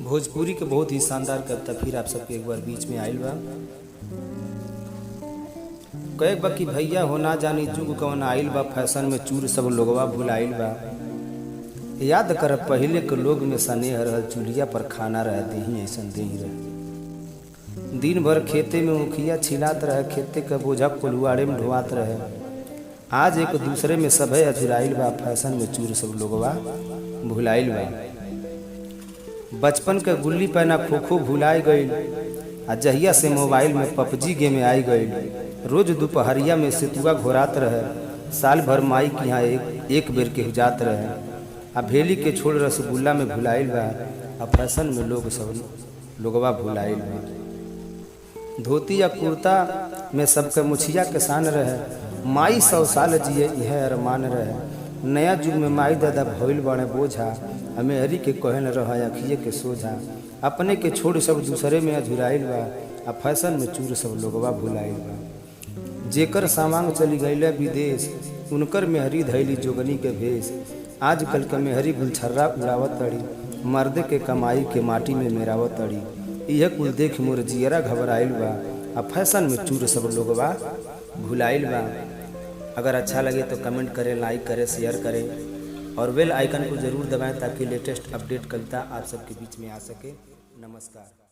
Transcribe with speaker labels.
Speaker 1: भोजपुरी के बहुत ही शानदार कविता फिर आप सबके एक बार बीच में आइल बा। कहे बा कि भैया हो ना जानी जुग कौन आइल बा, फैशन में चूर सब लोगवा भुलाइल बा। याद कर पहले के लोग में स्नेह रहल, चूल्हिया पर खाना रह देही ऐसन देही रहे। दिन भर खेते में मुखिया छिलात रहे, खेते का बोझा कोलुआड़े में ढोआत रहे। आज एक दूसरे में सभे अधुराइल बा, फैशन में चूर सब लोगवा भुलाइल बा। बचपन के गुल्ली पैना खो खो भुलाए गईल, आ जहिया से मोबाइल में पबजी गेम आई गईल। रोज दोपहरिया में सितुआ घोरात रहे, साल भर माई के यहाँ एक बेर के जात रहे। आ भेली के छोड़ रसगुल्ला में भुलाइल बा, आ फैशन में लोग सब लोगवा भुलाइल बा। धोती या कुर्ता में सबके मुछिया के शान रहे, माई 100 साल जिए यह अरमान रहे। नया युग में माई दादा भइल बड़े बोझा, हमें हरी के कहन रह अखिए के सोझा। अपने के छोड़ सब दूसरे में अधुराइल बा, आ फैशन में चूर सब लोगवा भुलाइल बा। जेकर सामांग चली गईले विदेश, उनकर मेहरी धैली जोगनी के भेष। आजकल के मेहरी गुलछर्रा उड़ावत तड़ी, मर्दे के कमाई के माटी में मेरावत तड़ी। यह कुल देख मोर जियरा घबराइल बा, आ फैशन में चूर सब लोगवा भुलाइल बा। अगर अच्छा लगे तो कमेंट करें, लाइक करें, शेयर करें और बेल आइकन को ज़रूर दबाएं ताकि लेटेस्ट अपडेट कविता आप सबके बीच में आ सके। नमस्कार।